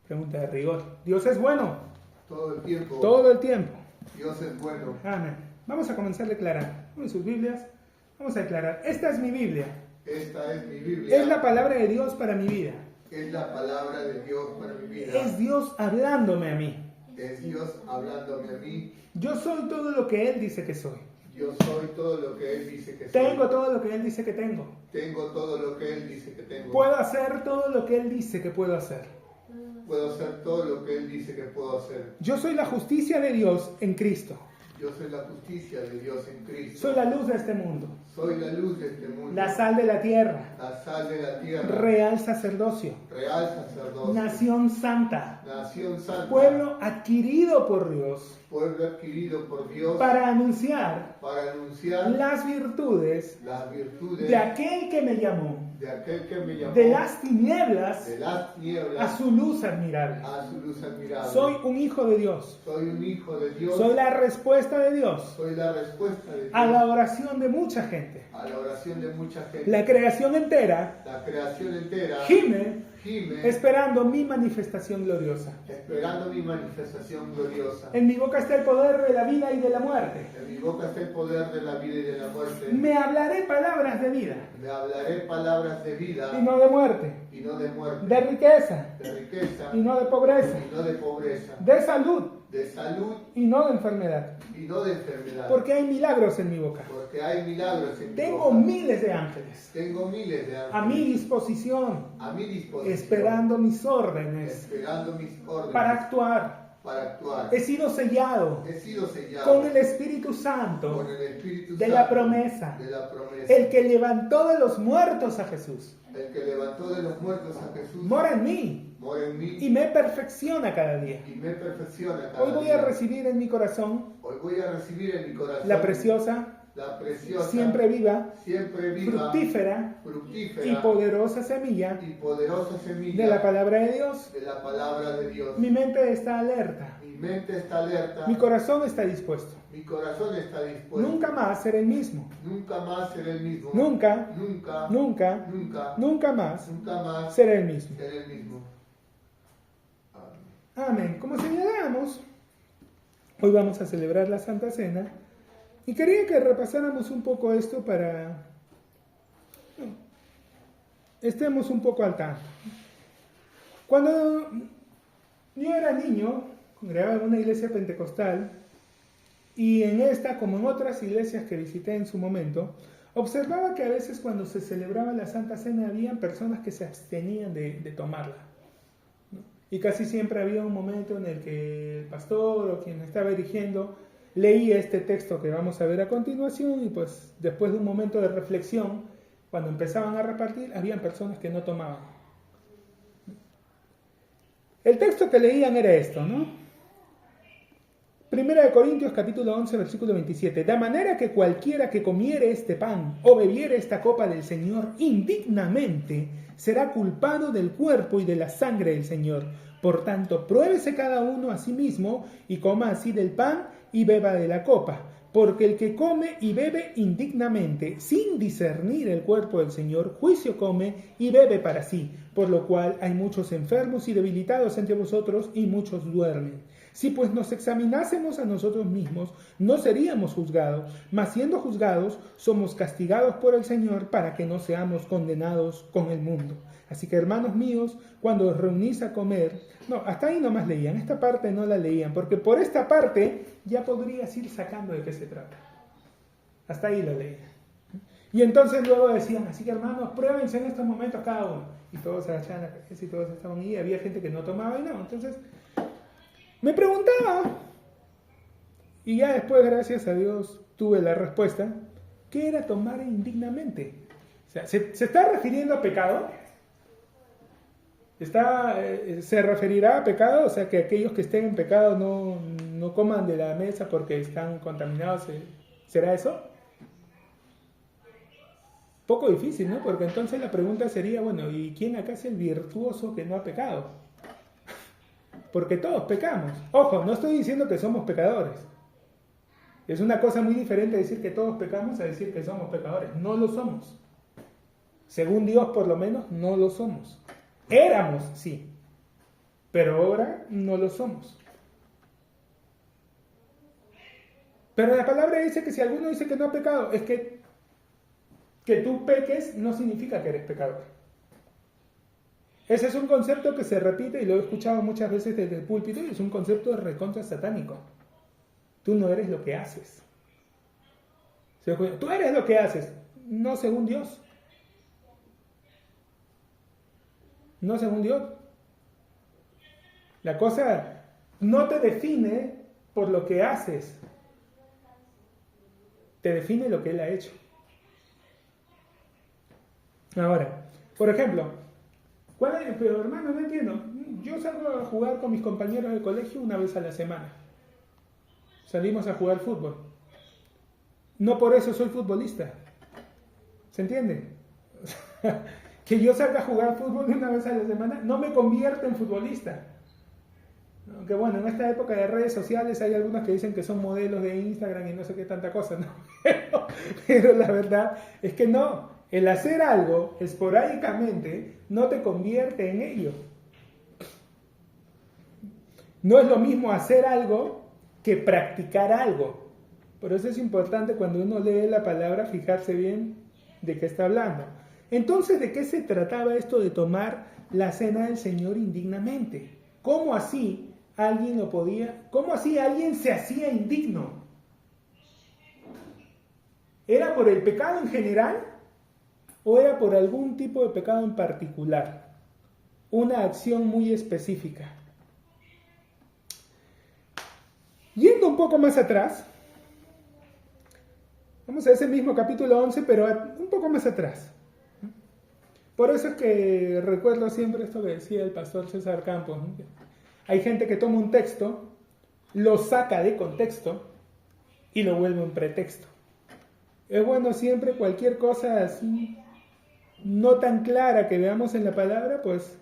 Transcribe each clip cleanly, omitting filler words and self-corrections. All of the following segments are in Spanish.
Pregunta de rigor. ¿Dios es bueno? Todo el tiempo. Todo el tiempo. Dios es bueno. Amén. Vamos a comenzar declarando. En sus Biblias, vamos a declarar. Esta es mi Biblia. Esta es mi Biblia. Es la palabra de Dios para mi vida. Es la palabra de Dios para mi vida. Es Dios hablándome a mí. Es Dios hablándome a mí. Yo soy todo lo que Él dice que soy. Yo soy todo lo que Él dice que soy. Tengo todo lo que Él dice que tengo. Tengo todo lo que Él dice que tengo. Puedo hacer todo lo que Él dice que puedo hacer. Puedo hacer todo lo que Él dice que puedo hacer. Yo soy la justicia de Dios en Cristo. Yo soy la justicia de Dios en Cristo. Soy la luz de este mundo. Soy la luz de este mundo. La sal de la tierra. La sal de la tierra. Real sacerdocio. Real sacerdocio. Nación santa. Nación santa. Pueblo adquirido por Dios. Pueblo adquirido por Dios. Para anunciar las virtudes virtudes de aquel que me llamó. De aquel que me llamó. De las tinieblas. De las tinieblas. A su luz admirable. A su luz admirable. Soy un hijo de Dios. Soy un hijo de Dios. Soy la respuesta de Dios. Soy la respuesta de Dios. A la oración de mucha gente. A la oración de mucha gente. La creación entera. La creación entera. Gime. Gime. Esperando mi manifestación gloriosa. Esperando mi manifestación gloriosa. En mi boca está el poder de la vida y de la muerte. En mi boca está el poder de la vida y de la muerte. Me hablaré palabras de vida. Me hablaré palabras de vida. Y no de muerte. Y no de muerte. De riqueza. De riqueza. Y no de pobreza. Y no de pobreza. De salud. De salud. Y no de enfermedad. Y no de enfermedad. Porque hay milagros en mi boca. Porque hay milagros en mi boca. Tengo miles de ángeles. Tengo miles de ángeles. A mi disposición. A mi disposición. Esperando mis órdenes. Esperando mis órdenes. Para actuar. Para actuar. He sido sellado. He sido sellado. Con el Espíritu Santo. Con el Espíritu de Santo. La promesa. De la promesa. El que levantó de los muertos a Jesús. El que levantó de los muertos a Jesús. Mora en mí. Mora en mí. Y me perfecciona cada día. Y me perfecciona cada Hoy voy día. a recibir en mi corazón. Hoy voy a recibir en mi corazón. La preciosa. Siempre viva. Fructífera. Y poderosa semilla. Y poderosa semilla. De la palabra de Dios. De la palabra de Dios. Mi mente está alerta. Mi mente está alerta. Mi corazón está dispuesto. Mi corazón está dispuesto. Nunca más seré el mismo. Nunca más seré el mismo. Nunca. Nunca. Nunca. Nunca. Nunca más. Nunca más seré el mismo. seré el mismo. Amén. Como señalamos, hoy vamos a celebrar la Santa Cena y quería que repasáramos un poco esto para estemos un poco al tanto. Cuando yo era niño, congregaba en una iglesia pentecostal y en esta, como en otras iglesias que visité en su momento, observaba que a veces cuando se celebraba la Santa Cena habían personas que se abstenían de tomarla. Y casi siempre había un momento en el que el pastor o quien estaba dirigiendo leía este texto que vamos a ver a continuación y pues después de un momento de reflexión, cuando empezaban a repartir, habían personas que no tomaban. El texto que leían era esto, ¿no? Primera de Corintios capítulo 11, versículo 27. De manera que cualquiera que comiere este pan o bebiere esta copa del Señor indignamente será culpado del cuerpo y de la sangre del Señor. Por tanto, pruébese cada uno a sí mismo y coma así del pan y beba de la copa. Porque el que come y bebe indignamente, sin discernir el cuerpo del Señor, juicio come y bebe para sí. Por lo cual hay muchos enfermos y debilitados entre vosotros y muchos duermen. Si pues nos examinásemos a nosotros mismos, no seríamos juzgados, mas siendo juzgados, somos castigados por el Señor para que no seamos condenados con el mundo. Así que, hermanos míos, cuando os reunís a comer, no, hasta ahí nomás leían, esta parte no la leían, porque por esta parte ya podrías ir sacando de qué se trata. Hasta ahí la leían. Y entonces luego decían, así que hermanos, pruébense en estos momentos cada uno. Y todos se agachaban la cabeza y todos estaban ahí, había gente que no tomaba y no, entonces me preguntaba, y ya después, gracias a Dios, tuve la respuesta, ¿qué era tomar indignamente? O sea, ¿se está refiriendo a pecado? ¿Se referirá a pecado? O sea, que aquellos que estén en pecado no coman de la mesa porque están contaminados. ¿Será eso? Poco difícil, ¿no? Porque entonces la pregunta sería, bueno, ¿y quién acá es el virtuoso que no ha pecado? Porque todos pecamos. Ojo, no estoy diciendo que somos pecadores. Es una cosa muy diferente decir que todos pecamos a decir que somos pecadores. No lo somos. Según Dios, por lo menos, no lo somos. Éramos, sí. pero ahora no lo somos. Pero la palabra dice que si alguno dice que no ha pecado, es que tú peques no significa que eres pecador. Ese es un concepto que se repite y lo he escuchado muchas veces desde el púlpito y es un concepto recontra satánico. Tú no eres lo que haces. Tú eres lo que haces, no según Dios. No según Dios. La cosa no te define por lo que haces. Te define lo que Él ha hecho. Ahora, por ejemplo, pero hermano, no entiendo. Yo salgo a jugar con mis compañeros de colegio una vez a la semana. Salimos a jugar fútbol. No por eso soy futbolista. ¿Se entiende? Que yo salga a jugar fútbol una vez a la semana no me convierte en futbolista. Aunque bueno, en esta época de redes sociales hay algunos que dicen que son modelos de Instagram y no sé qué tanta cosa, ¿no? Pero la verdad es que no. El hacer algo esporádicamente no te convierte en ello. No es lo mismo hacer algo que practicar algo. Por eso es importante cuando uno lee la palabra fijarse bien de qué está hablando. Entonces, ¿de qué se trataba esto de tomar la cena del Señor indignamente? ¿Cómo así alguien lo podía? ¿Cómo así alguien se hacía indigno? ¿Era por el pecado en general o era por algún tipo de pecado en particular? Una acción muy específica. Yendo un poco más atrás, vamos a ese mismo capítulo 11, pero un poco más atrás. Por eso es que recuerdo siempre esto que decía el pastor César Campos, ¿no? Hay gente que toma un texto, lo saca de contexto y lo vuelve un pretexto. Es bueno siempre cualquier cosa así, no tan clara que veamos en la palabra, pues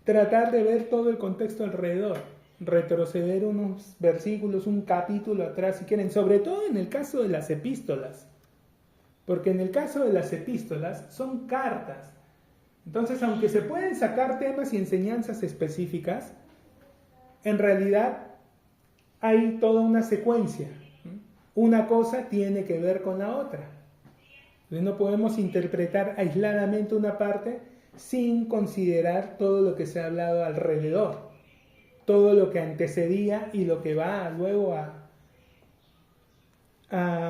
tratar de ver todo el contexto alrededor, retroceder unos versículos, un capítulo atrás si quieren, sobre todo en el caso de las epístolas, porque en el caso de las epístolas son cartas. Entonces, aunque se pueden sacar temas y enseñanzas específicas, en realidad hay toda una secuencia. Una cosa tiene que ver con la otra. Entonces, no podemos interpretar aisladamente una parte sin considerar todo lo que se ha hablado alrededor, todo lo que antecedía y lo que va luego a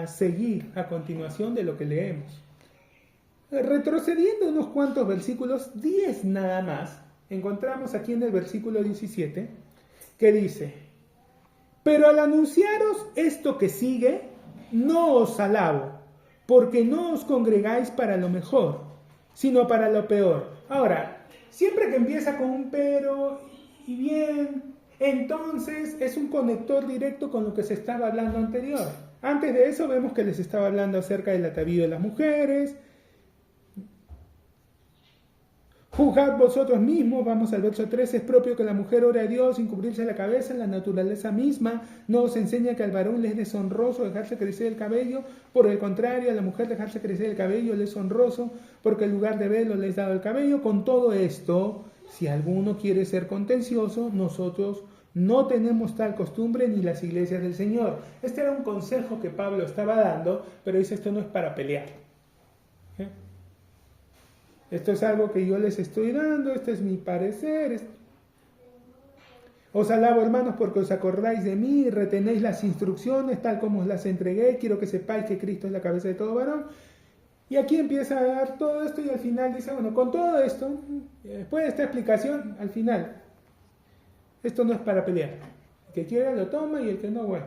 seguir a continuación de lo que leemos. Retrocediendo unos cuantos versículos, 10 nada más, encontramos aquí en el versículo 17, que dice: pero al anunciaros esto que sigue, no os alabo, porque no os congregáis para lo mejor, sino para lo peor. Ahora, siempre que empieza con un pero y bien, entonces es un conector directo con lo que se estaba hablando anterior. Antes de eso vemos que les estaba hablando acerca del atavío de las mujeres. Juzgad vosotros mismos, vamos al verso 13, es propio que la mujer ore a Dios sin cubrirse la cabeza, en la naturaleza misma no os enseña que al varón le es deshonroso dejarse crecer el cabello, por el contrario, a la mujer dejarse crecer el cabello le es honroso, porque en lugar de velo le es dado el cabello. Con todo esto, si alguno quiere ser contencioso, nosotros no tenemos tal costumbre ni las iglesias del Señor. Este era un consejo que Pablo estaba dando, pero dice, esto no es para pelear. Esto es algo que yo les estoy dando, este es mi parecer. Os alabo, hermanos, porque os acordáis de mí y retenéis las instrucciones tal como os las entregué. Quiero que sepáis que Cristo es la cabeza de todo varón. Y aquí empieza a dar todo esto y al final dice, bueno, con todo esto, después de esta explicación, al final, esto no es para pelear. El que quiera lo toma y el que no, bueno.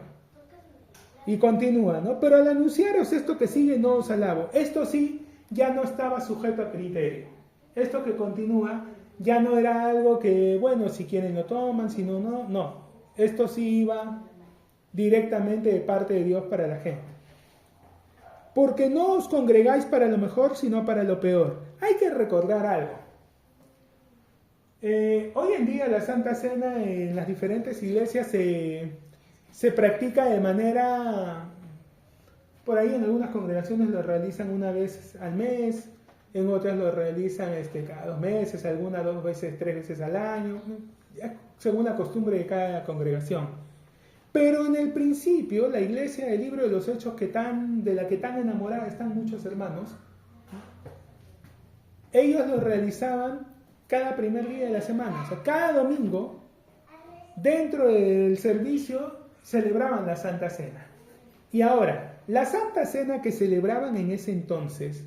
Y continúa, ¿no? Pero al anunciaros esto que sigue, no os alabo. Esto sí, ya no estaba sujeto a criterio. Esto que continúa ya no era algo que, bueno, si quieren lo toman, si no, no. No, esto sí iba directamente de parte de Dios para la gente. Porque no os congregáis para lo mejor, sino para lo peor. Hay que recordar algo. Hoy en día la Santa Cena en las diferentes iglesias se practica de manera... Por ahí en algunas congregaciones lo realizan una vez al mes, en otras lo realizan cada 2 meses, algunas 2 veces, 3 veces al año, según la costumbre de cada congregación. Pero en el principio, la iglesia del libro de los Hechos, de la que tan enamorada están muchos hermanos, ellos lo realizaban cada primer día de la semana. O sea, cada domingo, dentro del servicio, celebraban la Santa Cena. Y ahora, la Santa Cena que celebraban en ese entonces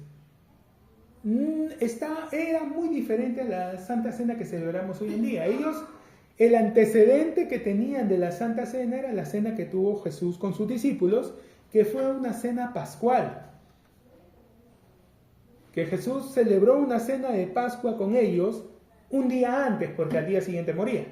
era muy diferente a la Santa Cena que celebramos hoy en día. Ellos, el antecedente que tenían de la Santa Cena era la cena que tuvo Jesús con sus discípulos, que fue una cena pascual. Que Jesús celebró una cena de Pascua con ellos un día antes, porque al día siguiente moría.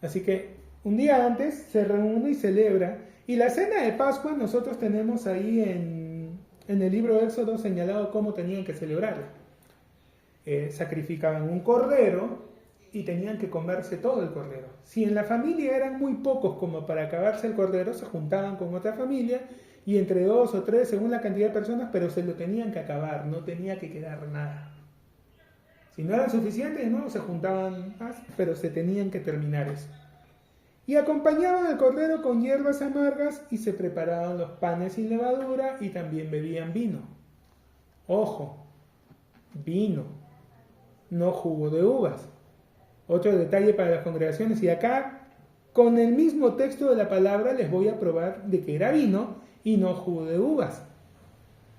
Así que un día antes se reúne y celebra. Y la cena de Pascua nosotros tenemos ahí en el libro de Éxodo señalado cómo tenían que celebrarla. Sacrificaban un cordero y tenían que comerse todo el cordero. Si en la familia eran muy pocos como para acabarse el cordero, se juntaban con otra familia y entre 2 o 3, según la cantidad de personas, pero se lo tenían que acabar, no tenía que quedar nada. Si no eran suficientes, no, se juntaban más, pero se tenían que terminar eso. Y acompañaban al cordero con hierbas amargas y se preparaban los panes sin levadura y también bebían vino. Ojo, vino, no jugo de uvas. Otro detalle para las congregaciones, y acá con el mismo texto de la palabra les voy a probar de que era vino y no jugo de uvas.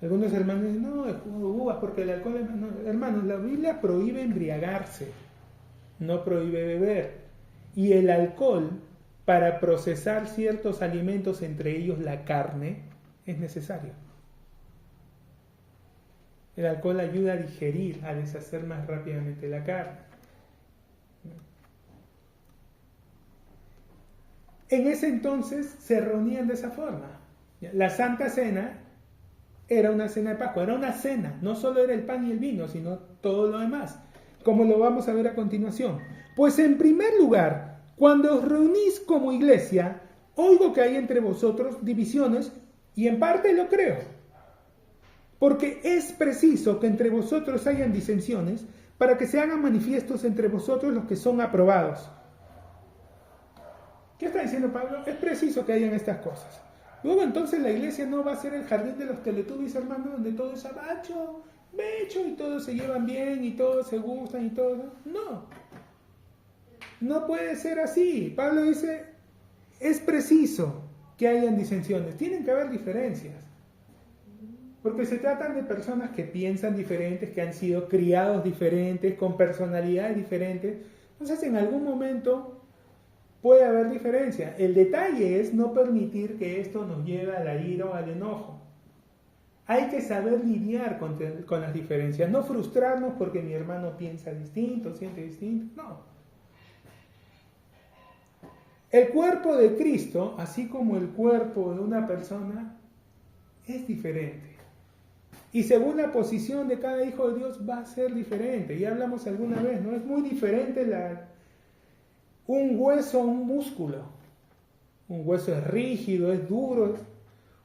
Algunos hermanos dicen, no, es jugo de uvas porque el alcohol es... No, hermanos, la Biblia prohíbe embriagarse, no prohíbe beber. Y el alcohol, para procesar ciertos alimentos, entre ellos la carne, es necesario. El alcohol ayuda a digerir, a deshacer más rápidamente la carne. En ese entonces se reunían de esa forma. La Santa Cena era una cena de Pascua, era una cena, no solo era el pan y el vino, sino todo lo demás, como lo vamos a ver a continuación. Pues en primer lugar, cuando os reunís como iglesia, oigo que hay entre vosotros divisiones, y en parte lo creo. Porque es preciso que entre vosotros hayan disensiones, para que se hagan manifiestos entre vosotros los que son aprobados. ¿Qué está diciendo Pablo? Es preciso que hayan estas cosas. Luego entonces la iglesia no va a ser el jardín de los Teletubbies, hermano, donde todo es abacho, becho, y todos se llevan bien, y todos se gustan, y todo. No. No puede ser así. Pablo dice, es preciso que hayan disensiones. Tienen que haber diferencias. Porque se tratan de personas que piensan diferentes, que han sido criados diferentes, con personalidades diferentes. Entonces en algún momento puede haber diferencia. El detalle es no permitir que esto nos lleve a la ira o al enojo. Hay que saber lidiar con las diferencias. No frustrarnos porque mi hermano piensa distinto, siente distinto. No. El cuerpo de Cristo, así como el cuerpo de una persona, es diferente. Y según la posición de cada hijo de Dios va a ser diferente. Ya hablamos alguna vez, ¿no? Es muy diferente un hueso a un músculo. Un hueso es rígido, es duro,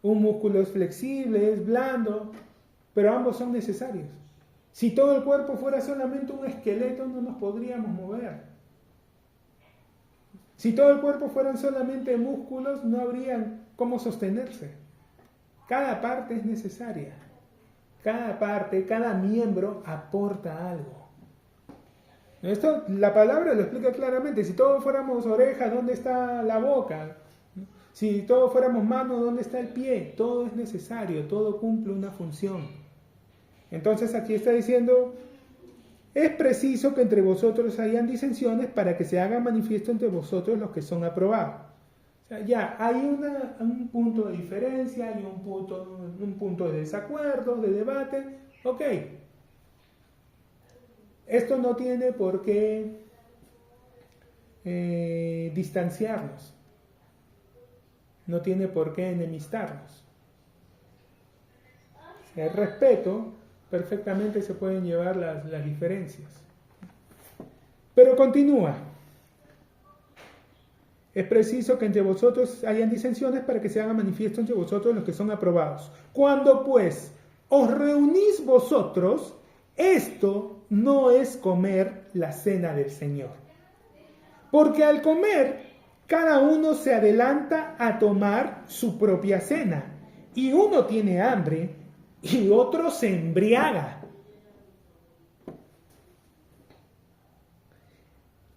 un músculo es flexible, es blando, pero ambos son necesarios. Si todo el cuerpo fuera solamente un esqueleto, no nos podríamos mover. Si todo el cuerpo fueran solamente músculos, no habría cómo sostenerse. Cada parte es necesaria. Cada parte, cada miembro aporta algo. Esto, la palabra lo explica claramente. Si todos fuéramos orejas, ¿dónde está la boca? Si todos fuéramos manos, ¿dónde está el pie? Todo es necesario, todo cumple una función. Entonces aquí está diciendo, es preciso que entre vosotros hayan disensiones para que se haga manifiesto entre vosotros los que son aprobados. O sea, ya hay un punto de diferencia, hay un punto de desacuerdo, de debate. Ok. Esto no tiene por qué distanciarnos. No tiene por qué enemistarnos. El respeto, perfectamente se pueden llevar las diferencias. Pero continúa. Es preciso que entre vosotros hayan disensiones para que se hagan manifiesto entre vosotros los que son aprobados. Cuando pues os reunís vosotros, esto no es comer la cena del Señor. Porque al comer, cada uno se adelanta a tomar su propia cena, y uno tiene hambre y otro se embriaga.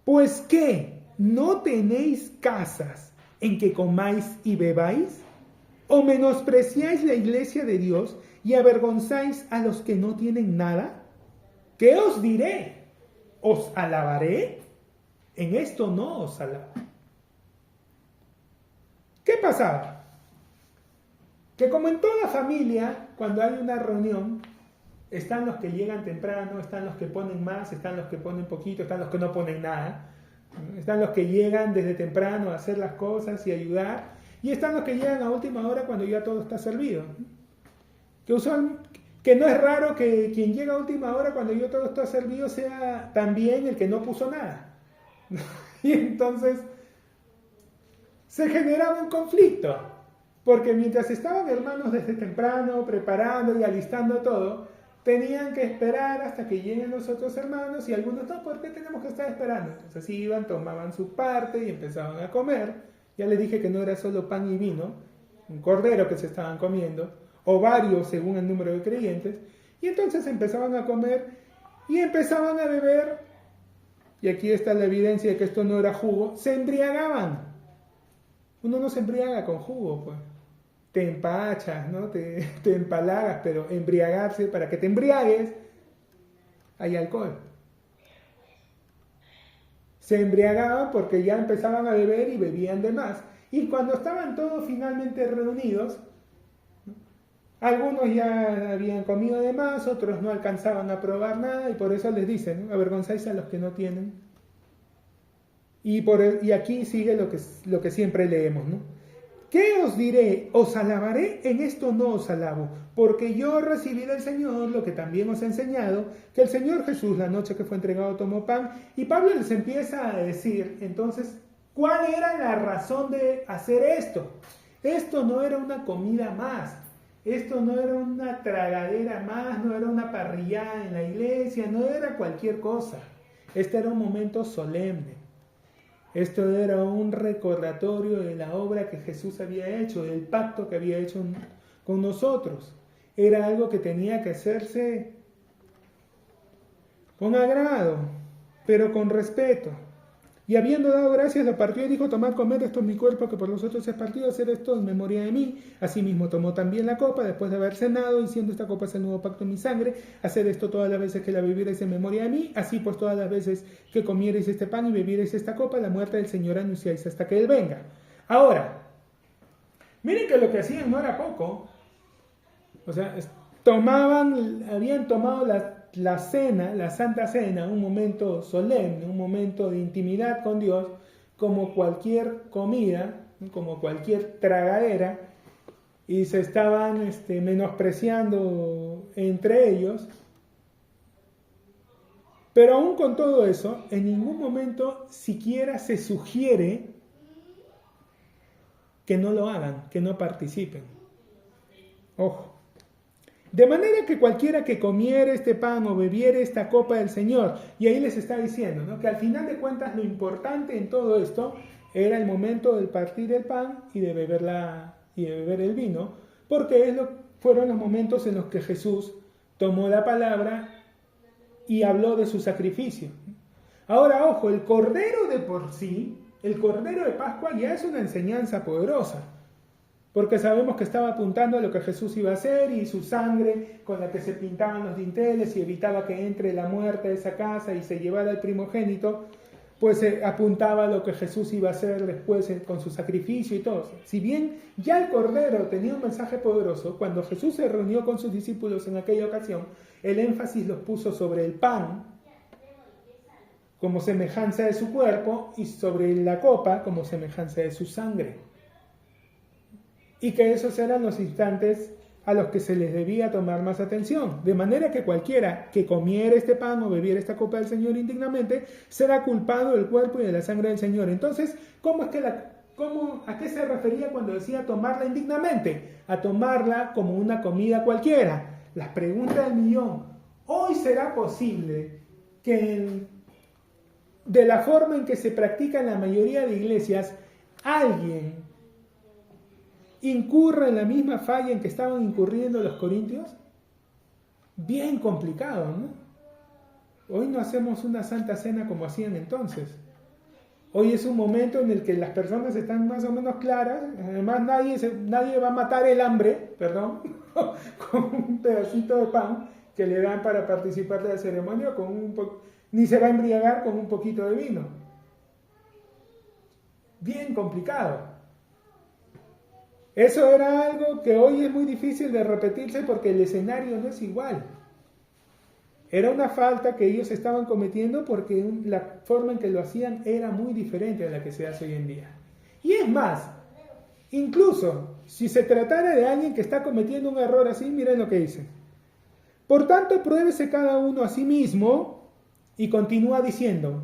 Pues ¿qué? ¿No tenéis casas en que comáis y bebáis? ¿O menospreciáis la iglesia de Dios y avergonzáis a los que no tienen nada? ¿Qué os diré? ¿Os alabaré? En esto no os alabo. ¿Qué pasaba? Que como en toda familia, cuando hay una reunión, están los que llegan temprano, están los que ponen más, están los que ponen poquito, están los que no ponen nada, están los que llegan desde temprano a hacer las cosas y ayudar, y están los que llegan a última hora cuando ya todo está servido. Que no es raro que quien llega a última hora cuando ya todo está servido sea también el que no puso nada. Y entonces se generaba un conflicto, porque mientras estaban hermanos desde temprano preparando y alistando todo, tenían que esperar hasta que lleguen los otros hermanos, y algunos, no, ¿por qué tenemos que estar esperando? Entonces iban, tomaban su parte y empezaban a comer. Ya les dije que no era solo pan y vino, un cordero que se estaban comiendo, o varios según el número de creyentes, y entonces empezaban a comer y empezaban a beber, y aquí está la evidencia de que esto no era jugo, se embriagaban. Uno no se embriaga con jugo, pues. Te empachas, ¿no? Te empalagas, pero embriagarse, para que te embriagues, hay alcohol. Se embriagaban porque ya empezaban a beber y bebían de más. Y cuando estaban todos finalmente reunidos, ¿no? Algunos ya habían comido de más, otros no alcanzaban a probar nada, y por eso les dicen, ¿no? Avergonzáis a los que no tienen. Y aquí sigue lo que siempre leemos, ¿no? ¿Qué os diré? ¿Os alabaré? En esto no os alabo, porque yo recibí del Señor lo que también os he enseñado, que el Señor Jesús, la noche que fue entregado, tomó pan. Y Pablo les empieza a decir, entonces, ¿cuál era la razón de hacer esto? Esto no era una comida más, esto no era una tragadera más, no era una parrillada en la iglesia, no era cualquier cosa. Este era un momento solemne. Esto era un recordatorio de la obra que Jesús había hecho, del pacto que había hecho con nosotros. Era algo que tenía que hacerse con agrado, pero con respeto. Y habiendo dado gracias, lo partió y dijo, tomad, comed, esto es mi cuerpo que por vosotros es partido, hacer esto en memoria de mí. Asimismo tomó también la copa, después de haber cenado, diciendo, esta copa es el nuevo pacto en mi sangre, hacer esto todas las veces que la bebierais en memoria de mí. Así pues todas las veces que comierais este pan y bebierais esta copa, la muerte del Señor anunciáis hasta que Él venga. Ahora, miren que lo que hacían no era poco. O sea, habían tomado la cena, la Santa Cena, un momento solemne, un momento de intimidad con Dios, como cualquier comida, como cualquier tragadera, y se estaban menospreciando entre ellos. Pero aún con todo eso, en ningún momento siquiera se sugiere que no lo hagan, que no participen. Ojo. De manera que cualquiera que comiere este pan o bebiere esta copa del Señor, y ahí les está diciendo, ¿no?, que al final de cuentas lo importante en todo esto era el momento del partir el pan y de beber el vino, porque fueron los momentos en los que Jesús tomó la palabra y habló de su sacrificio. Ahora, ojo, el cordero de por sí, el cordero de Pascua ya es una enseñanza poderosa, porque sabemos que estaba apuntando a lo que Jesús iba a hacer, y su sangre con la que se pintaban los dinteles y evitaba que entre la muerte a esa casa y se llevara el primogénito, pues apuntaba a lo que Jesús iba a hacer después con su sacrificio y todo. Si bien ya el cordero tenía un mensaje poderoso, cuando Jesús se reunió con sus discípulos en aquella ocasión, el énfasis los puso sobre el pan como semejanza de su cuerpo y sobre la copa como semejanza de su sangre. Y que esos eran los instantes a los que se les debía tomar más atención. De manera que cualquiera que comiera este pan o bebiera esta copa del Señor indignamente, será culpado del cuerpo y de la sangre del Señor. Entonces, ¿a qué se refería cuando decía tomarla indignamente? A tomarla como una comida cualquiera. la pregunta del millón, ¿hoy será posible que de la forma en que se practica en la mayoría de iglesias, alguien incurra en la misma falla en que estaban incurriendo los corintios? Bien complicado, ¿no? Hoy no hacemos una santa cena como hacían entonces. Hoy es un momento en el que las personas están más o menos claras. Además, nadie va a matar el hambre, con un pedacito de pan que le dan para participar de la ceremonia, ni se va a embriagar con un poquito de vino. Bien complicado. Eso era algo que hoy es muy difícil de repetirse porque el escenario no es igual. Era una falta que ellos estaban cometiendo porque la forma en que lo hacían era muy diferente a la que se hace hoy en día. Y es más, incluso si se tratara de alguien que está cometiendo un error así, miren lo que dice. Por tanto, pruébese cada uno a sí mismo, y continúa diciendo,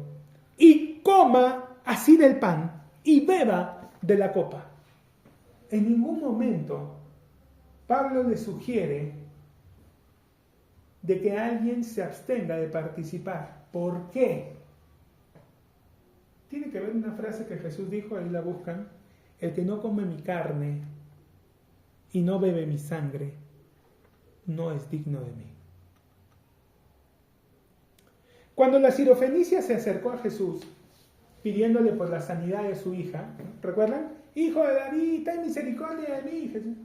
y coma así del pan y beba de la copa. En ningún momento Pablo le sugiere de que alguien se abstenga de participar. ¿Por qué? Tiene que ver una frase que Jesús dijo, ahí la buscan, el que no come mi carne y no bebe mi sangre, no es digno de mí. Cuando la sirofenicia se acercó a Jesús, pidiéndole por la sanidad de su hija, ¿recuerdan? Hijo de David, ten misericordia de mí, Jesús.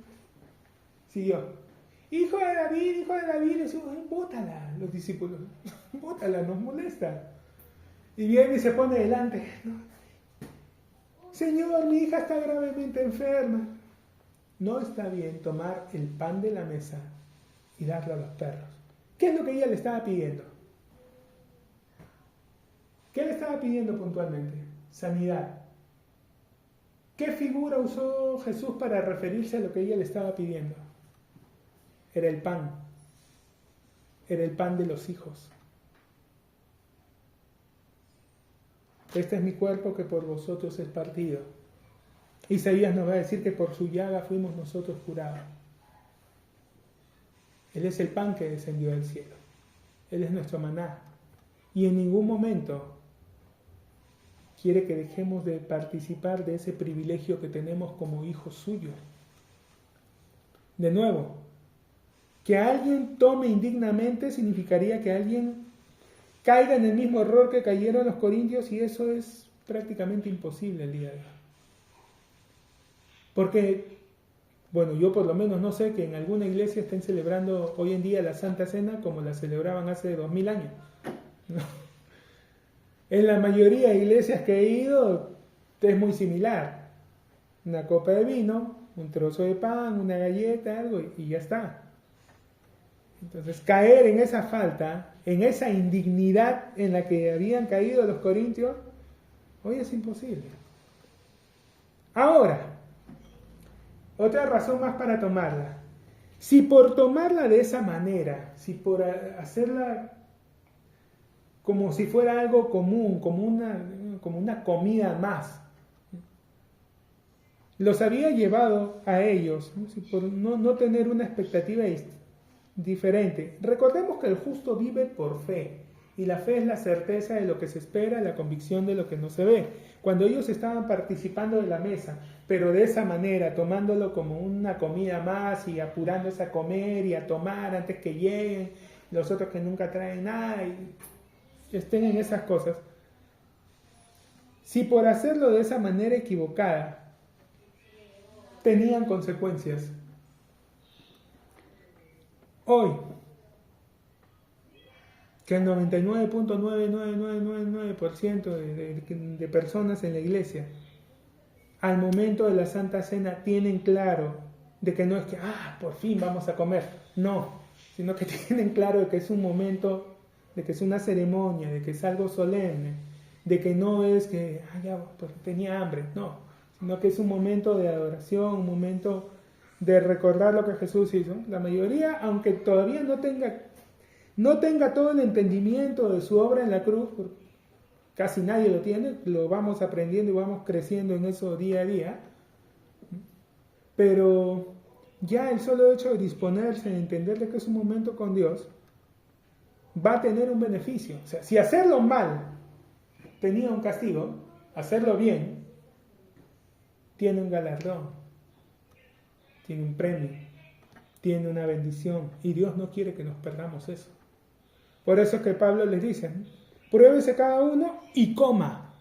Siguió. Hijo de David, Jesús, bótala, los discípulos, bótala, nos molesta. Y viene y se pone delante, ¿no? Señor, mi hija está gravemente enferma. No está bien tomar el pan de la mesa y darlo a los perros. ¿Qué es lo que ella le estaba pidiendo? ¿Qué le estaba pidiendo puntualmente? Sanidad. ¿Qué figura usó Jesús para referirse a lo que ella le estaba pidiendo? Era el pan. Era el pan de los hijos. Este es mi cuerpo que por vosotros es partido. Isaías nos va a decir que por su llaga fuimos nosotros curados. Él es el pan que descendió del cielo. Él es nuestro maná. Y en ningún momento quiere que dejemos de participar de ese privilegio que tenemos como hijos suyos. De nuevo, que alguien tome indignamente significaría que alguien caiga en el mismo error que cayeron los corintios, y eso es prácticamente imposible el día de hoy. Porque, bueno, yo por lo menos no sé que en alguna iglesia estén celebrando hoy en día la Santa Cena como la celebraban hace 2000 años. ¿No? En la mayoría de iglesias que he ido es muy similar. Una copa de vino, un trozo de pan, una galleta, algo, y ya está. Entonces, caer en esa falta, en esa indignidad en la que habían caído los corintios, hoy es imposible. Ahora, otra razón más para tomarla. Si por tomarla de esa manera, si por hacerla como si fuera algo común, como una comida más, los había llevado a ellos, ¿no? Por no tener una expectativa diferente. Recordemos que el justo vive por fe, y la fe es la certeza de lo que se espera, la convicción de lo que no se ve. Cuando ellos estaban participando de la mesa, pero de esa manera, tomándolo como una comida más y apurándose a comer y a tomar antes que lleguen los otros que nunca traen nada y estén en esas cosas, si por hacerlo de esa manera equivocada tenían consecuencias, hoy, que el 99.99999% de personas en la iglesia, al momento de la Santa Cena, tienen claro de que no es que, por fin vamos a comer, no, sino que tienen claro de que es un momento, de que es una ceremonia, de que es algo solemne, de que no es que, ya pues, tenía hambre, no, sino que es un momento de adoración, un momento de recordar lo que Jesús hizo. La mayoría, aunque todavía no tenga todo el entendimiento de su obra en la cruz, casi nadie lo tiene, lo vamos aprendiendo y vamos creciendo en eso día a día, pero ya el solo hecho de disponerse, de entender de que es un momento con Dios, va a tener un beneficio. O sea, si hacerlo mal tenía un castigo, hacerlo bien tiene un galardón, tiene un premio, tiene una bendición, y Dios no quiere que nos perdamos eso. Por eso es que Pablo les dice, pruébese cada uno y coma.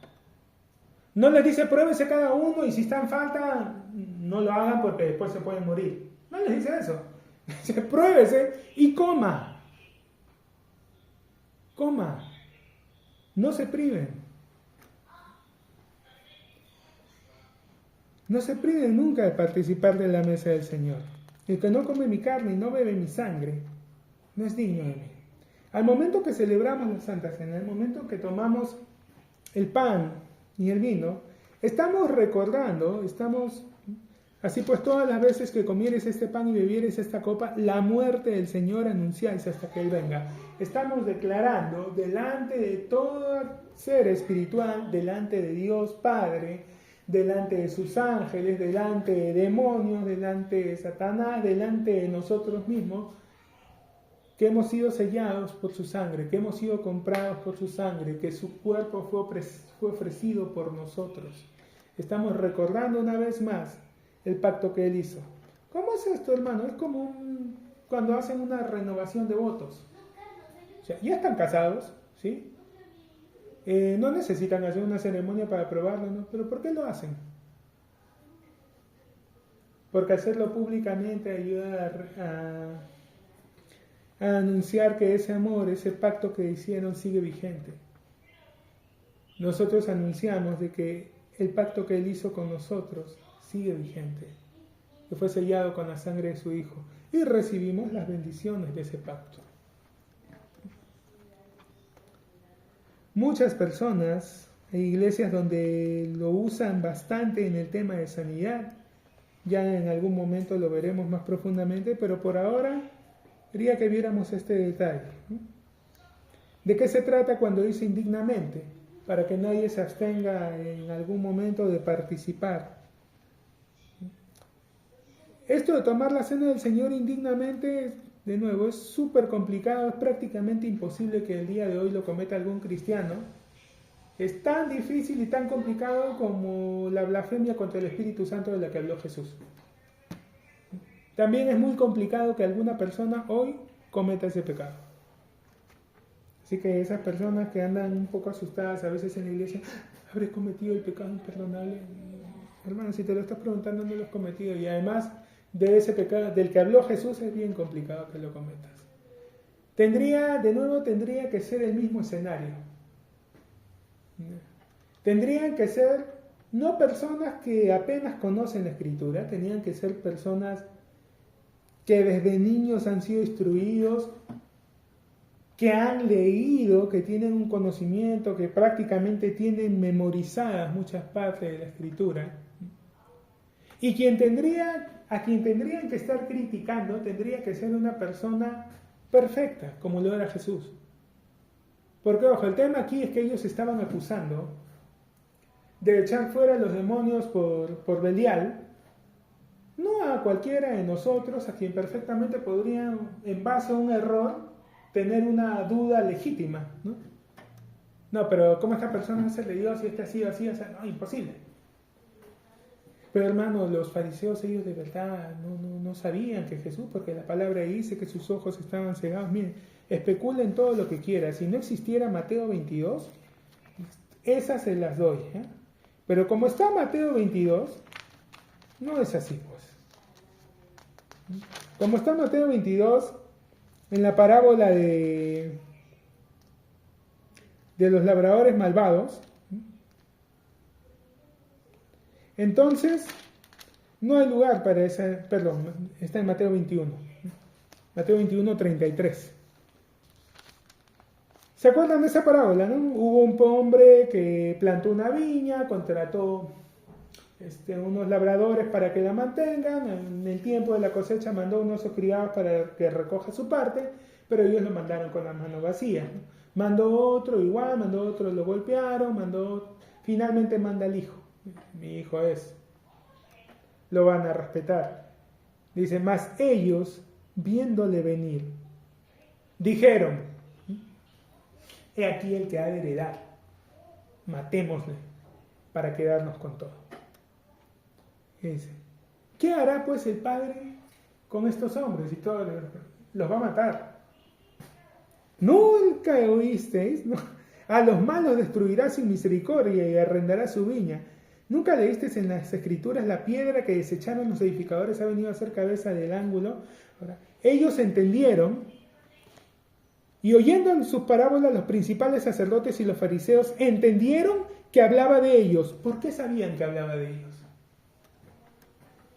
No les dice pruébese cada uno y si está en falta, no lo hagan porque después se pueden morir. No les dice eso. Dice pruébese y coma. Coma. No se priven. No se priven nunca de participar de la mesa del Señor. El que no come mi carne y no bebe mi sangre, no es digno de mí. Al momento que celebramos la Santa Cena, al momento que tomamos el pan y el vino, estamos recordando, así pues todas las veces que comieres este pan y bebieres esta copa, la muerte del Señor anunciáis hasta que Él venga. Estamos declarando delante de todo ser espiritual, delante de Dios Padre, delante de sus ángeles, delante de demonios, delante de Satanás, delante de nosotros mismos, que hemos sido sellados por su sangre, que hemos sido comprados por su sangre, que su cuerpo fue ofrecido por nosotros. Estamos recordando una vez más el pacto que Él hizo. ¿Cómo es esto, hermano? Es como cuando hacen una renovación de votos. O sea, ya están casados, ¿sí? No necesitan hacer una ceremonia para aprobarlo, ¿no? ¿Pero por qué lo hacen? Porque hacerlo públicamente ayuda a anunciar que ese amor, ese pacto que hicieron sigue vigente. Nosotros anunciamos de que el pacto que Él hizo con nosotros sigue vigente, que fue sellado con la sangre de su Hijo, y recibimos las bendiciones de ese pacto. Muchas personas e iglesias donde lo usan bastante en el tema de sanidad, ya en algún momento lo veremos más profundamente, pero por ahora quería que viéramos este detalle. ¿De qué se trata cuando dice indignamente? Para que nadie se abstenga en algún momento de participar. Esto de tomar la cena del Señor indignamente, de nuevo, es súper complicado, es prácticamente imposible que el día de hoy lo cometa algún cristiano. Es tan difícil y tan complicado como la blasfemia contra el Espíritu Santo de la que habló Jesús. También es muy complicado que alguna persona hoy cometa ese pecado. Así que esas personas que andan un poco asustadas a veces en la iglesia, ¿habré cometido el pecado imperdonable? Hermano, si te lo estás preguntando, no lo has cometido. Y además de ese pecado del que habló Jesús, es bien complicado que lo cometas. Tendría que ser el mismo escenario. Tendrían que ser no personas que apenas conocen la Escritura, tenían que ser personas que desde niños han sido instruidos, que han leído, que tienen un conocimiento, que prácticamente tienen memorizadas muchas partes de la Escritura. Y a quien tendrían que estar criticando tendría que ser una persona perfecta, como lo era Jesús. Porque, ojo, el tema aquí es que ellos estaban acusando de echar fuera a los demonios por Belial, no a cualquiera de nosotros, a quien perfectamente podrían, en base a un error, tener una duda legítima, ¿no? No, pero ¿cómo esta persona se le dio si este así, así, así? No, imposible. Pero hermano, los fariseos, ellos de verdad no sabían que Jesús, porque la palabra dice que sus ojos estaban cegados. Miren, especulen todo lo que quieran. Si no existiera Mateo 22, esas se las doy, ¿eh? Pero como está Mateo 22, no es así, pues. Como está Mateo 22, en la parábola de los labradores malvados, entonces no hay lugar para esa, perdón, está en Mateo 21, Mateo 21, 33. ¿Se acuerdan de esa parábola, no? Hubo un hombre que plantó una viña, contrató unos labradores para que la mantengan, en el tiempo de la cosecha mandó unos criados para que recoja su parte, pero ellos lo mandaron con la mano vacía. Mandó otro igual, mandó otro, lo golpearon, finalmente manda al hijo. Mi hijo es, lo van a respetar. Dice, mas ellos, viéndole venir, dijeron, he aquí el que ha de heredar, matémosle para quedarnos con todo. Y dice, ¿qué hará pues el padre con estos hombres? Y todos los va a matar. Nunca oísteis, ¿no? A los malos destruirá sin misericordia y arrendará su viña. ¿Nunca leísteis en las escrituras la piedra que desecharon los edificadores ha venido a ser cabeza del ángulo? Ahora, ellos entendieron y oyendo sus parábolas los principales sacerdotes y los fariseos entendieron que hablaba de ellos. ¿Por qué sabían que hablaba de ellos?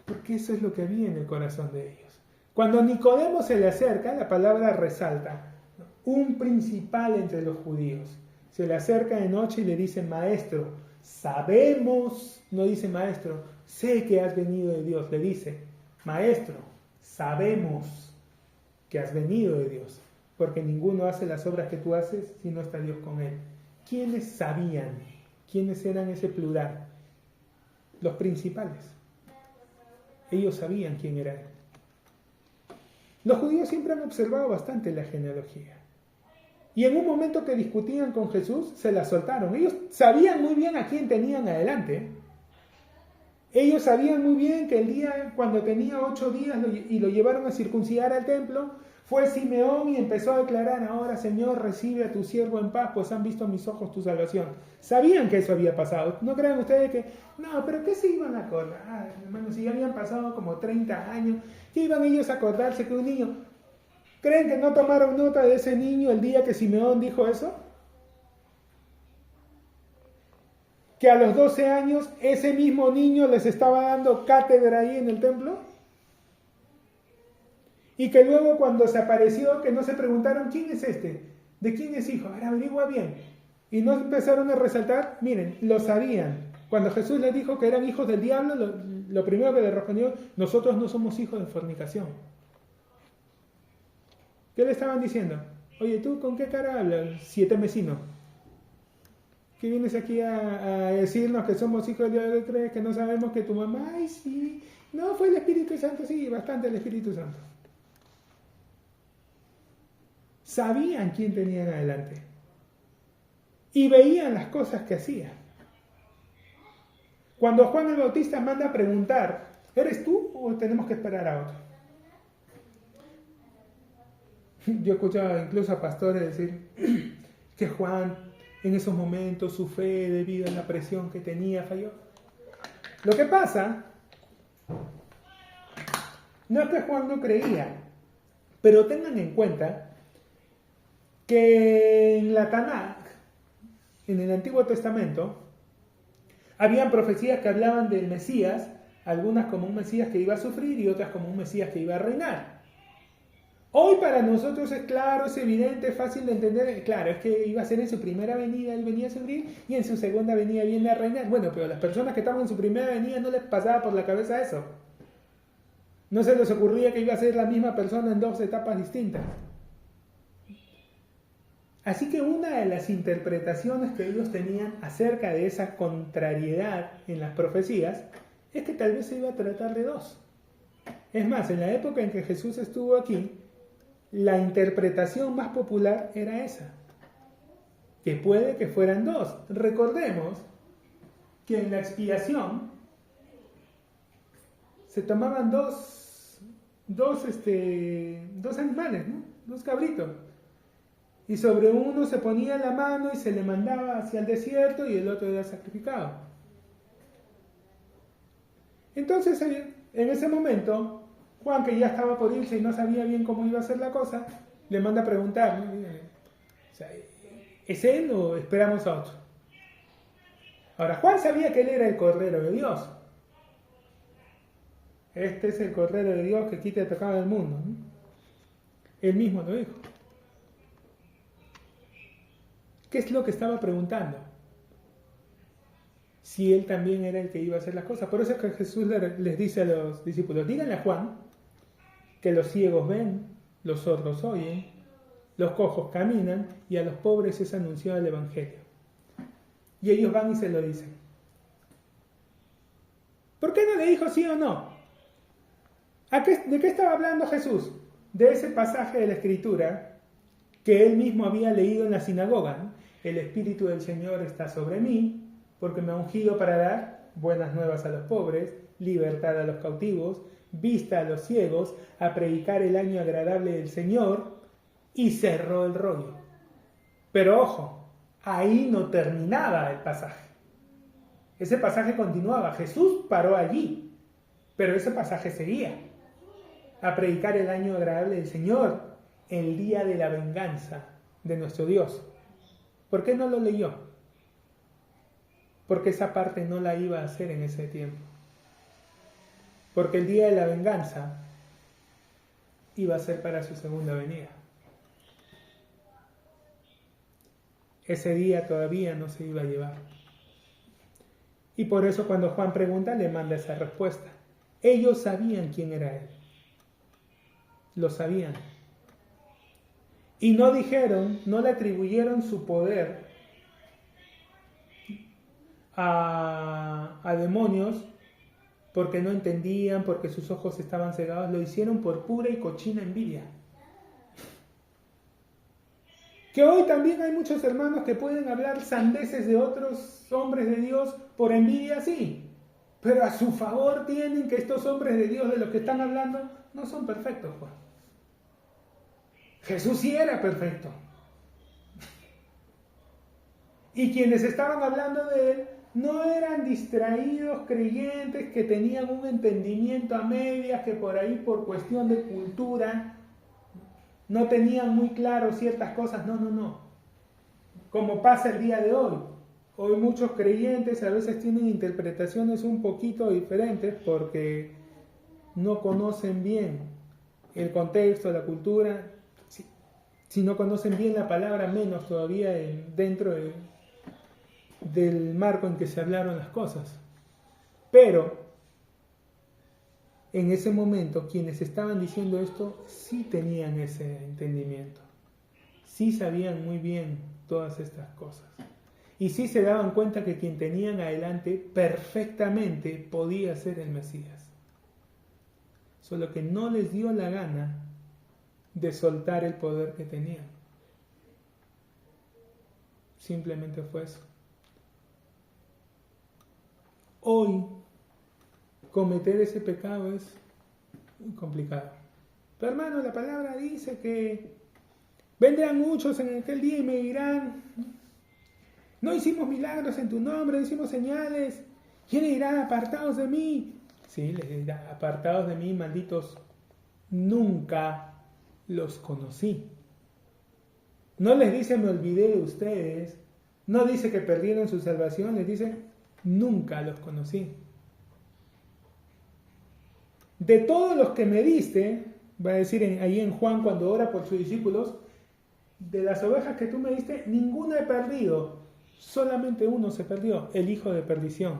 Porque eso es lo que había en el corazón de ellos. Cuando Nicodemo se le acerca, la palabra resalta, un principal entre los judíos. Se le acerca de noche y le dice, maestro, sabemos, no dice maestro, sé que has venido de Dios, le dice, maestro, sabemos que has venido de Dios, porque ninguno hace las obras que tú haces si no está Dios con él. ¿Quiénes sabían? ¿Quiénes eran ese plural? Los principales. Ellos sabían quién era él. Los judíos siempre han observado bastante la genealogía. Y en un momento que discutían con Jesús, se la soltaron. Ellos sabían muy bien a quién tenían adelante. Ellos sabían muy bien que el día cuando tenía 8 días y lo llevaron a circuncidar al templo, fue Simeón y empezó a declarar, ahora Señor, recibe a tu siervo en paz, pues han visto a mis ojos tu salvación. Sabían que eso había pasado. No crean ustedes que, no, pero ¿qué se iban a acordar? Hermanos, si ya habían pasado como 30 años, ¿qué iban ellos a acordarse que un niño? ¿Creen que no tomaron nota de ese niño el día que Simeón dijo eso? Que a los 12 años ese mismo niño les estaba dando cátedra ahí en el templo. Y que luego cuando se apareció, que no se preguntaron, ¿quién es este? ¿De quién es hijo? A ver, averigua bien. Y no empezaron a resaltar, miren, lo sabían. Cuando Jesús les dijo que eran hijos del diablo, lo primero que le respondió, nosotros no somos hijos de fornicación. ¿Qué le estaban diciendo? Oye, ¿tú con qué cara hablas, 7 mesino? ¿Qué vienes aquí a decirnos que somos hijos de Dios? ¿Crees que no sabemos que tu mamá? Ay, sí. No, fue el Espíritu Santo, sí, bastante el Espíritu Santo. Sabían quién tenían adelante. Y veían las cosas que hacían. Cuando Juan el Bautista manda a preguntar, ¿eres tú o tenemos que esperar a otro? Yo escuchaba incluso a pastores decir que Juan en esos momentos su fe debido a la presión que tenía falló. Lo que pasa no es que Juan no creía, pero tengan en cuenta que en la Tanakh, en el Antiguo Testamento, habían profecías que hablaban del Mesías, algunas como un Mesías que iba a sufrir y otras como un Mesías que iba a reinar. Hoy para nosotros es claro, es evidente, es fácil de entender. Claro, es que iba a ser en su primera venida, él venía a sufrir, y en su segunda venida viene a reinar. Bueno, pero a las personas que estaban en su primera venida no les pasaba por la cabeza eso. No se les ocurría que iba a ser la misma persona en 2 etapas distintas. Así que una de las interpretaciones que ellos tenían acerca de esa contrariedad en las profecías es que tal vez se iba a tratar de 2. Es más, en la época en que Jesús estuvo aquí, la interpretación más popular era esa, que puede que fueran 2. Recordemos que en la expiación se tomaban dos animales, ¿no? 2 cabritos, y sobre uno se ponía la mano y se le mandaba hacia el desierto y el otro era sacrificado. Entonces, en ese momento, Juan, que ya estaba por irse y no sabía bien cómo iba a ser la cosa, le manda a preguntar, ¿no? O sea, ¿es él o esperamos a otro? Ahora, Juan sabía que él era el Cordero de Dios. Este es el Cordero de Dios que quita el pecado del mundo, ¿no? Él mismo lo dijo. ¿Qué es lo que estaba preguntando? Si él también era el que iba a hacer las cosas. Por eso es que Jesús les dice a los discípulos, díganle a Juan que los ciegos ven, los sordos oyen, los cojos caminan y a los pobres es anunciado el Evangelio. Y ellos van y se lo dicen. ¿Por qué no le dijo sí o no? ¿De qué estaba hablando Jesús? De ese pasaje de la Escritura que él mismo había leído en la sinagoga, ¿no? El Espíritu del Señor está sobre mí, porque me ha ungido para dar buenas nuevas a los pobres, libertad a los cautivos, vista a los ciegos, a predicar el año agradable del Señor, y cerró el rollo. Pero ojo, ahí no terminaba el pasaje. Ese pasaje continuaba, Jesús paró allí, pero ese pasaje seguía. A predicar el año agradable del Señor, el día de la venganza de nuestro Dios. ¿Por qué no lo leyó? Porque esa parte no la iba a hacer en ese tiempo. Porque el día de la venganza iba a ser para su segunda venida. Ese día todavía no se iba a llevar. Y por eso cuando Juan pregunta, le manda esa respuesta. Ellos sabían quién era él. Lo sabían. Y no dijeron, no le atribuyeron su poder a demonios porque no entendían, porque sus ojos estaban cegados. Lo hicieron por pura y cochina envidia. Que hoy también hay muchos hermanos que pueden hablar sandeces de otros hombres de Dios por envidia, sí. Pero a su favor tienen que estos hombres de Dios de los que están hablando no son perfectos, Juan. Jesús sí era perfecto. Y quienes estaban hablando de él no eran distraídos creyentes que tenían un entendimiento a medias, que por ahí por cuestión de cultura no tenían muy claro ciertas cosas. No. Como pasa el día de hoy. Hoy muchos creyentes a veces tienen interpretaciones un poquito diferentes porque no conocen bien el contexto, la cultura. Si no conocen bien la palabra, menos todavía dentro del marco en que se hablaron las cosas. Pero en ese momento quienes estaban diciendo esto sí tenían ese entendimiento, sí sabían muy bien todas estas cosas y sí se daban cuenta que quien tenían adelante perfectamente podía ser el Mesías, solo que no les dio la gana de soltar el poder que tenían. Simplemente fue eso. Hoy cometer ese pecado es muy complicado. Pero hermano, la palabra dice que vendrán muchos en aquel día y me dirán, no hicimos milagros en tu nombre, no hicimos señales. ¿Quiénes dirán apartados de mí? Sí, les dirá, apartados de mí, malditos, nunca los conocí. No les dice me olvidé de ustedes, no dice que perdieron su salvación, les dice nunca los conocí. De todos los que me diste, va a decir ahí en Juan cuando ora por sus discípulos, de las ovejas que tú me diste, ninguna he perdido, solamente uno se perdió, el hijo de perdición.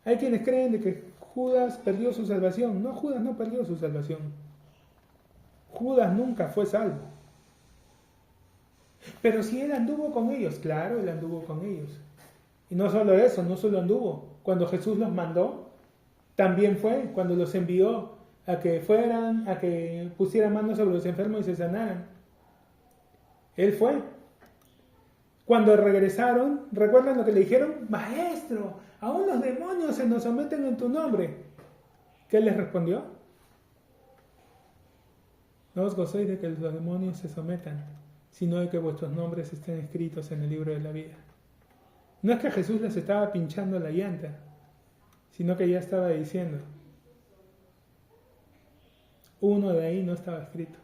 Hay quienes creen de que Judas perdió su salvación. No, Judas no perdió su salvación. Judas nunca fue salvo. Pero si él anduvo con ellos, claro, él anduvo con ellos. Y no solo eso, no solo anduvo. Cuando Jesús los mandó, también fue cuando los envió a que fueran, a que pusieran manos sobre los enfermos y se sanaran. Él fue. Cuando regresaron, ¿recuerdan lo que le dijeron? Maestro, aún los demonios se nos someten en tu nombre. ¿Qué les respondió? No os gocéis de que los demonios se sometan, sino de que vuestros nombres estén escritos en el libro de la vida. No es que Jesús les estaba pinchando la llanta, sino que ya estaba diciendo, uno de ahí no estaba escrito.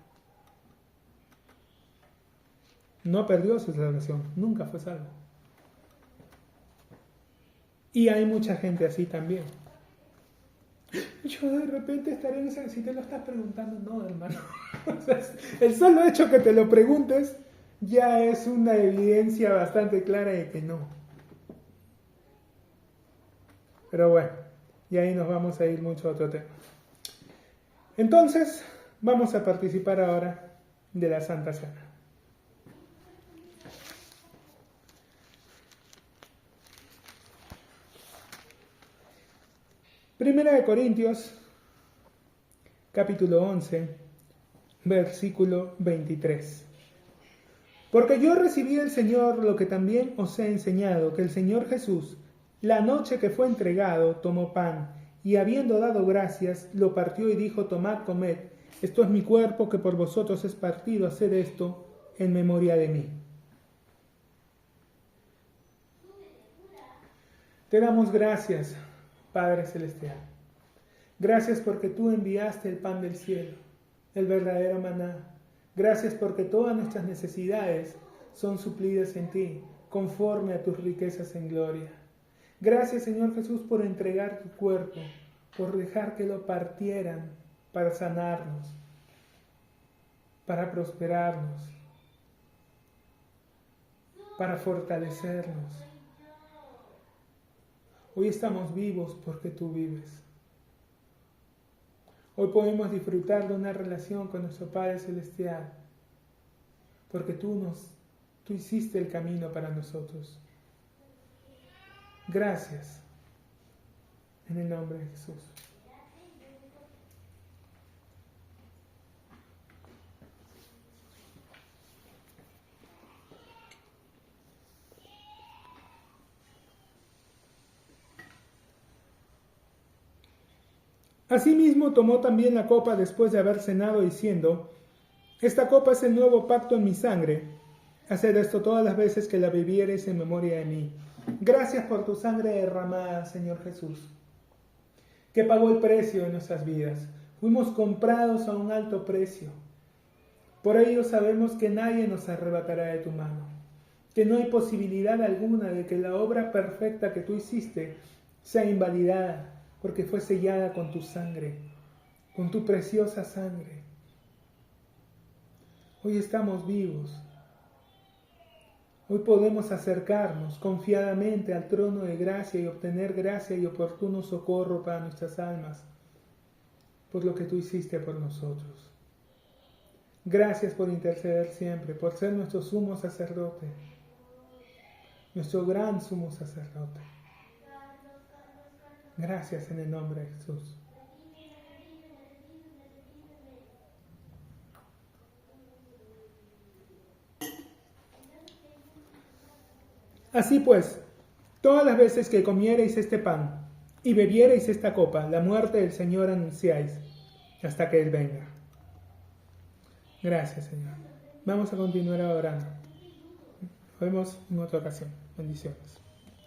No perdió su salvación, nunca fue salvo. Y hay mucha gente así también. Yo de repente estaré en esa... Si te lo estás preguntando, no, hermano. O sea, el solo hecho que te lo preguntes ya es una evidencia bastante clara de que no. Pero bueno, y ahí nos vamos a ir mucho a otro tema. Entonces, vamos a participar ahora de la Santa Cena. Primera de Corintios, capítulo 11, versículo 23. Porque yo recibí del Señor lo que también os he enseñado, que el Señor Jesús, la noche que fue entregado, tomó pan, y habiendo dado gracias, lo partió y dijo: tomad, comed, esto es mi cuerpo que por vosotros es partido, haced esto en memoria de mí. Te damos gracias, Padre Celestial. Gracias porque tú enviaste el pan del cielo, el verdadero maná. Gracias porque todas nuestras necesidades son suplidas en ti, conforme a tus riquezas en gloria. Gracias, Señor Jesús, por entregar tu cuerpo, por dejar que lo partieran para sanarnos, para prosperarnos, para fortalecernos. Hoy estamos vivos porque tú vives. Hoy podemos disfrutar de una relación con nuestro Padre Celestial, porque tú hiciste el camino para nosotros. Gracias, en el nombre de Jesús. Asimismo tomó también la copa después de haber cenado, diciendo: esta copa es el nuevo pacto en mi sangre. Haced esto todas las veces que la bebiereis en memoria de mí. Gracias por tu sangre derramada, Señor Jesús, que pagó el precio de nuestras vidas. Fuimos comprados a un alto precio. Por ello sabemos que nadie nos arrebatará de tu mano, que no hay posibilidad alguna de que la obra perfecta que tú hiciste sea invalidada, porque fue sellada con tu sangre, con tu preciosa sangre. Hoy estamos vivos. Hoy podemos acercarnos confiadamente al trono de gracia y obtener gracia y oportuno socorro para nuestras almas, por lo que tú hiciste por nosotros. Gracias por interceder siempre, por ser nuestro sumo sacerdote, nuestro gran sumo sacerdote. Gracias en el nombre de Jesús. Así pues, todas las veces que comiereis este pan y bebiereis esta copa, la muerte del Señor anunciáis hasta que Él venga. Gracias, Señor. Vamos a continuar orando. Nos vemos en otra ocasión. Bendiciones.